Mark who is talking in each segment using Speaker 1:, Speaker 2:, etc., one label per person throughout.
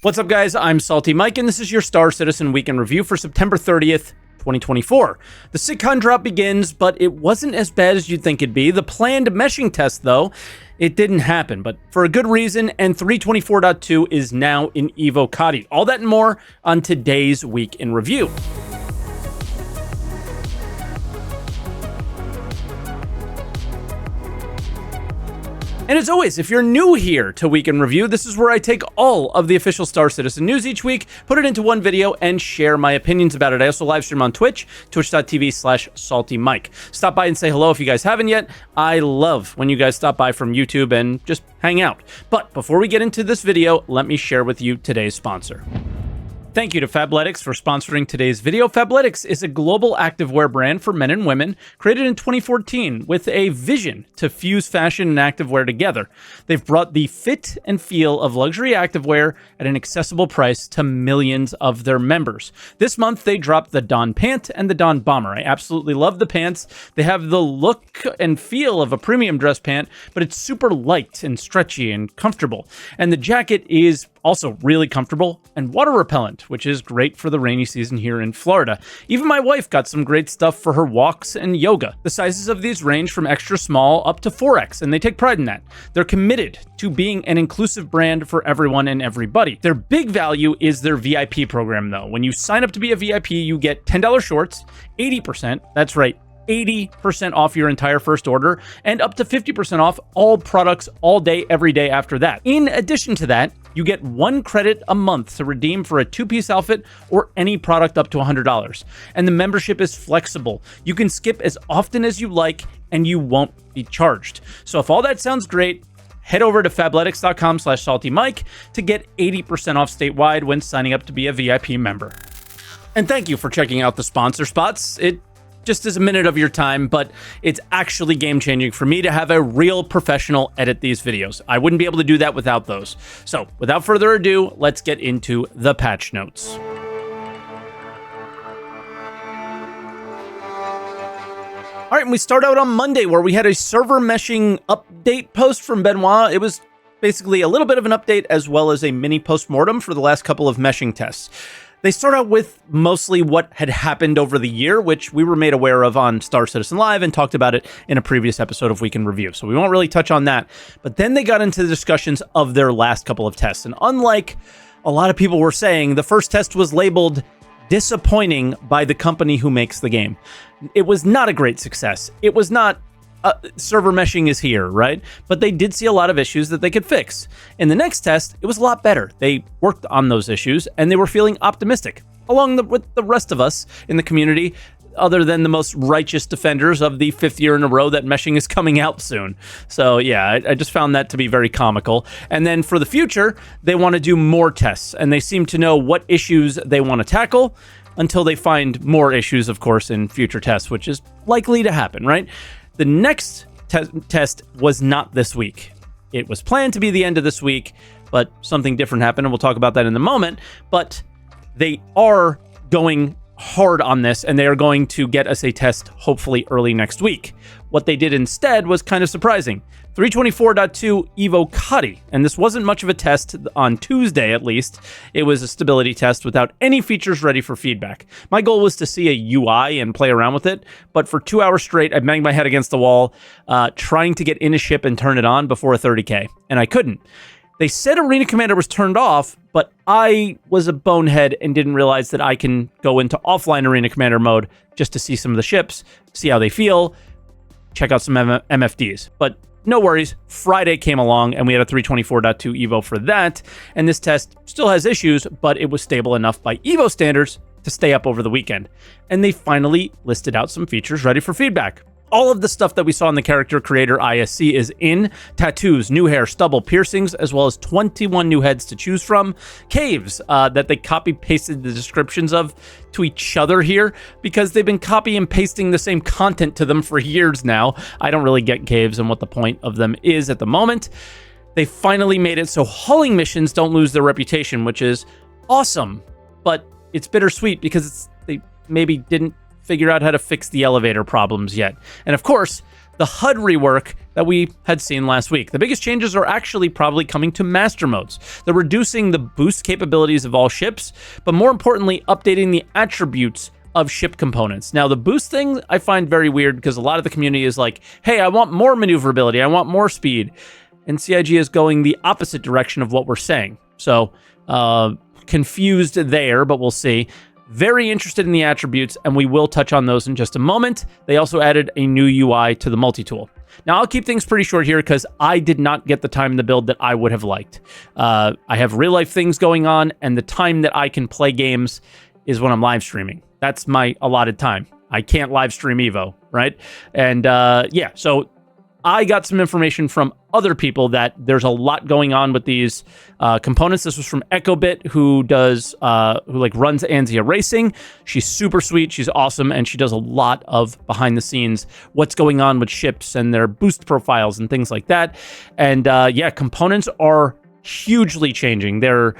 Speaker 1: What's up, guys? I'm SaltEMike, and this is your Star Citizen Weekend Review for September 30th, 2024. The CitizenCon drop begins, but it wasn't as bad as you'd think it'd be. The planned meshing test, though, it didn't happen, but for a good reason, and 324.2 is now in Evocati. All that and more on today's Week in Review. And as always, if you're new here to Week in Review, this is where I take all of the official Star Citizen news each week, put it into one video, and share my opinions about it. I also live stream on Twitch, twitch.tv/SaltEMike. Stop by and say hello if you guys haven't yet. I love when you guys stop by from YouTube and just hang out. But before we get into this video, let me share with you today's sponsor. Thank you to Fabletics for sponsoring today's video. Fabletics is a global activewear brand for men and women created in 2014 with a vision to fuse fashion and activewear together. They've brought the fit and feel of luxury activewear at an accessible price to millions of their members. This month, they dropped the Dawn Pant and the Dawn Bomber. I absolutely love the pants. They have the look and feel of a premium dress pant, but it's super light and stretchy and comfortable. And the jacket is also really comfortable and water repellent, which is great for the rainy season here in Florida. Even my wife got some great stuff for her walks and yoga. The sizes of these range from extra small up to 4X, and they take pride in that. They're committed to being an inclusive brand for everyone and everybody. Their big value is their VIP program, though. When you sign up to be a VIP, you get $10 shorts, 80%, that's right, 80% off your entire first order, and up to 50% off all products all day, every day after that. In addition to that, you get 1 credit a month to redeem for a 2-piece outfit or any product up to $100. And the membership is flexible. You can skip as often as you like, and you won't be charged. So if all that sounds great, head over to fabletics.com/SaltEMike to get 80% off statewide when signing up to be a VIP member. And thank you for checking out the sponsor spots. It just is a minute of your time, but it's actually game-changing for me to have a real professional edit these videos. I wouldn't be able to do that without those. So, without further ado, let's get into the patch notes. All right, and we start out on Monday, where we had a server meshing update post from Benoit. It was basically a little bit of an update as well as a mini post-mortem for the last couple of meshing tests. They start out with mostly what had happened over the year, which we were made aware of on Star Citizen Live and talked about it in a previous episode of Week in Review. So we won't really touch on that. But then they got into the discussions of their last couple of tests. And unlike a lot of people were saying, the first test was labeled disappointing by the company who makes the game. It was not a great success. It was not server meshing is here, right? But they did see a lot of issues that they could fix. In the next test, it was a lot better. They worked on those issues, and they were feeling optimistic, with the rest of us in the community, other than the most righteous defenders of the 5th year in a row that meshing is coming out soon. So yeah, I just found that to be very comical. And then for the future, they want to do more tests, and they seem to know what issues they want to tackle until they find more issues, of course, in future tests, which is likely to happen, right? The next test was not this week. It was planned to be the end of this week, but something different happened, and we'll talk about that in a moment. But they are going hard on this, and they are going to get us a test hopefully early next week. What they did instead was kind of surprising. 324.2 Evocati, and this wasn't much of a test on Tuesday, at least. It was a stability test without any features ready for feedback. My goal was to see a UI and play around with it, but for 2 hours straight, I banged my head against the wall, trying to get in a ship and turn it on before a 30K, and I couldn't. They said Arena Commander was turned off, but I was a bonehead and didn't realize that I can go into offline Arena Commander mode just to see some of the ships, see how they feel, check out some MFDs. But no worries, Friday came along and we had a 324.2 Evo for that, and this test still has issues, but it was stable enough by Evo standards to stay up over the weekend. And they finally listed out some features ready for feedback. All of the stuff that we saw in the character creator ISC is in. Tattoos, new hair, stubble, piercings, as well as 21 new heads to choose from. Caves that they copy-pasted the descriptions of to each other here because they've been copy and pasting the same content to them for years now. I don't really get caves and what the point of them is at the moment. They finally made it so hauling missions don't lose their reputation, which is awesome, but it's bittersweet because they maybe didn't figure out how to fix the elevator problems yet. And of course, the HUD rework that we had seen last week. The biggest changes are actually probably coming to master modes. They're reducing the boost capabilities of all ships, but more importantly, updating the attributes of ship components. Now, the boost thing I find very weird because a lot of the community is like, hey, I want more maneuverability, I want more speed. And CIG is going the opposite direction of what we're saying. So, confused there, but we'll see. Very interested in the attributes, and we will touch on those in just a moment. They also added a new UI to the multi-tool. Now, I'll keep things pretty short here because I did not get the time in the build that I would have liked. I have real-life things going on, and the time that I can play games is when I'm live streaming. That's my allotted time. I can't live stream Evo, right? And yeah, so I got some information from other people that there's a lot going on with these components. This was from EchoBit, who runs Anzia Racing. She's super sweet. She's awesome. And she does a lot of behind the scenes, what's going on with ships and their boost profiles and things like that. And yeah, components are hugely changing. They're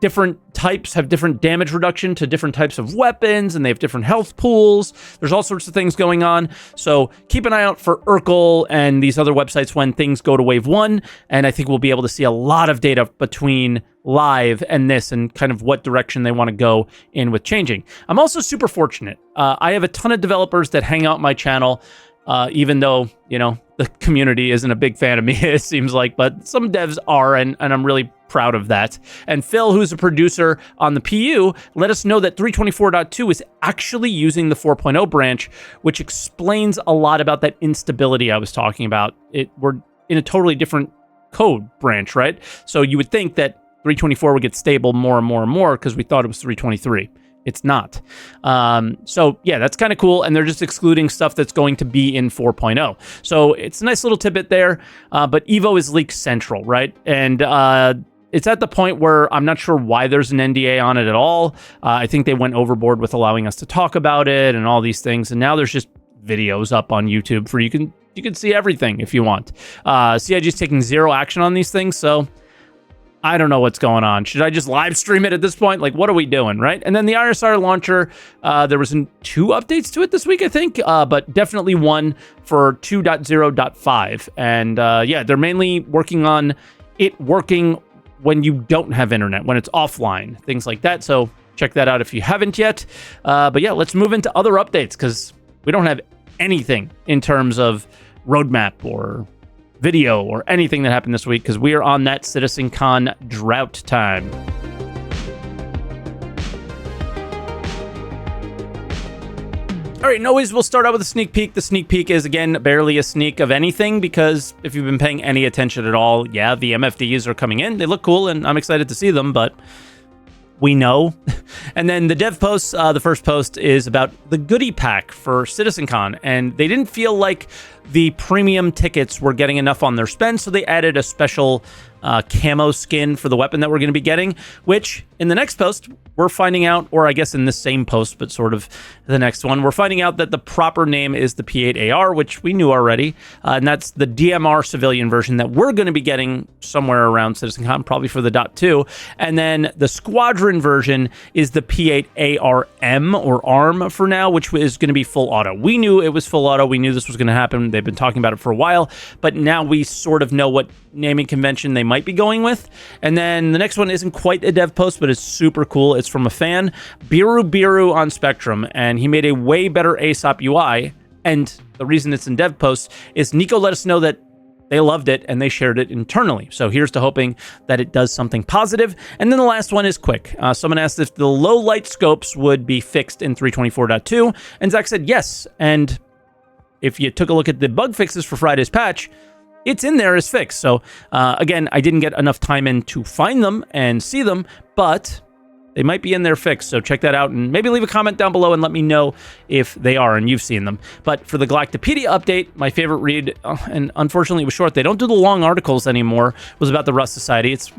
Speaker 1: different types have different damage reduction to different types of weapons, and they have different health pools. There's all sorts of things going on. So keep an eye out for Urkel and these other websites when things go to Wave 1, and I think we'll be able to see a lot of data between live and this and kind of what direction they want to go in with changing. I'm also super fortunate. I have a ton of developers that hang out my channel, even though, you know, the community isn't a big fan of me, it seems like, but some devs are, and I'm really proud of that. And Phil, who's a producer on the PU, let us know that 324.2 is actually using the 4.0 branch, which explains a lot about that instability I was talking about. We're in a totally different code branch, right? So you would think that 324 would get stable more and more and more because we thought it was 323. It's not. So yeah, that's kind of cool. And they're just excluding stuff that's going to be in 4.0. So it's a nice little tidbit there. But Evo is leak central, right? And it's at the point where I'm not sure why there's an NDA on it at all. I think they went overboard with allowing us to talk about it and all these things. And now there's just videos up on YouTube for you can see everything if you want. CIG is taking zero action on these things. So I don't know what's going on. Should I just live stream it at this point? Like, what are we doing, right? And then the ISR launcher, there was 2 updates to it this week, I think, but definitely one for 2.0.5. And yeah, they're mainly working on it working when you don't have internet, when it's offline, things like that. So check that out if you haven't yet. But yeah, let's move into other updates because we don't have anything in terms of roadmap or video or anything that happened this week because we are on that CitizenCon drought time. All right, always we'll start out with a sneak peek. The sneak peek is, again, barely a sneak of anything because if you've been paying any attention at all, yeah, the MFDs are coming in. They look cool, and I'm excited to see them, but we know. And then the dev posts, the first post is about the goodie pack for CitizenCon, and they didn't feel like the premium tickets were getting enough on their spend, so they added a special camo skin for the weapon that we're going to be getting, which in the next post, we're finding out, or I guess in the same post, but sort of the next one, we're finding out that the proper name is the P8AR, which we knew already, and that's the DMR civilian version that we're going to be getting somewhere around CitizenCon, probably for the .2, and then the squadron version is the P8ARM, or ARM for now, which is going to be full auto. We knew it was full auto, we knew this was going to happen, they've been talking about it for a while, but now we sort of know what naming convention they might be going with. And then the next one isn't quite a dev post, but it's super cool. It's from a fan, Biru on Spectrum, and he made a way better ASOP UI. And the reason it's in dev post is Nico let us know that they loved it and they shared it internally. So here's to hoping that it does something positive. And then the last one is quick. Someone asked if the low light scopes would be fixed in 324.2, and Zach said yes. And if you took a look at the bug fixes for Friday's patch, it's in there as fixed. So again, I didn't get enough time in to find them and see them, but they might be in there fixed. So check that out and maybe leave a comment down below and let me know if they are and you've seen them. But for the Galactopedia update, my favorite read, and unfortunately it was short, they don't do the long articles anymore, was about the Rust Society. It's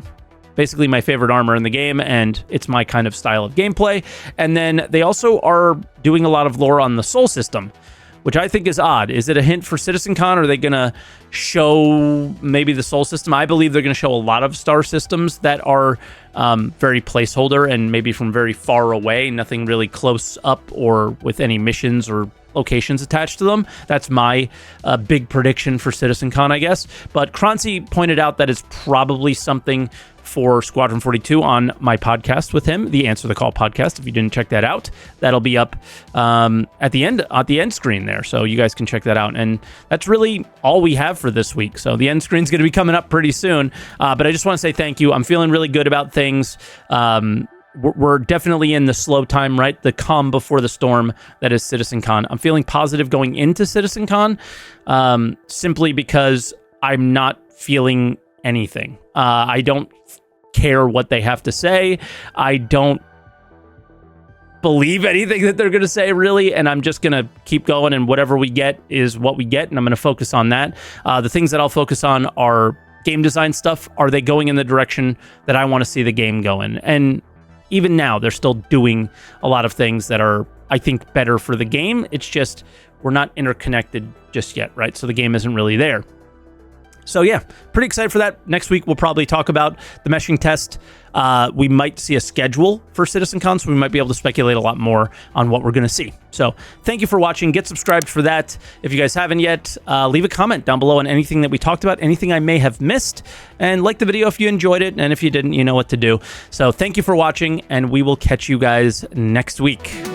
Speaker 1: basically my favorite armor in the game, and it's my kind of style of gameplay. And then they also are doing a lot of lore on the Sol system, which I think is odd. Is it a hint for CitizenCon? Are they going to show maybe the Sol system? I believe they're going to show a lot of star systems that are very placeholder and maybe from very far away, nothing really close up or with any missions or locations attached to them. That's my big prediction for CitizenCon, I guess. But Croncy pointed out that it's probably something for Squadron 42 on my podcast with him, the Answer the Call podcast. If you didn't check that out, that'll be up at the end screen there, so you guys can check that out. And that's really all we have for this week. So the end screen's going to be coming up pretty soon. But I just want to say thank you. I'm feeling really good about things. We're definitely in the slow time, right? The calm before the storm that is CitizenCon. I'm feeling positive going into CitizenCon, simply because I'm not feeling anything. I don't care what they have to say. I don't believe anything that they're going to say, really, and I'm just going to keep going, and whatever we get is what we get, and I'm going to focus on that. The things that I'll focus on are game design stuff. Are they going in the direction that I want to see the game going? And even now, they're still doing a lot of things that are, I think, better for the game. It's just we're not interconnected just yet, right? So the game isn't really there. So yeah, pretty excited for that. Next week, we'll probably talk about the meshing test. We might see a schedule for CitizenCon, so we might be able to speculate a lot more on what we're going to see. So thank you for watching. Get subscribed for that. If you guys haven't yet, leave a comment down below on anything that we talked about, anything I may have missed, and like the video if you enjoyed it, and if you didn't, you know what to do. So thank you for watching, and we will catch you guys next week.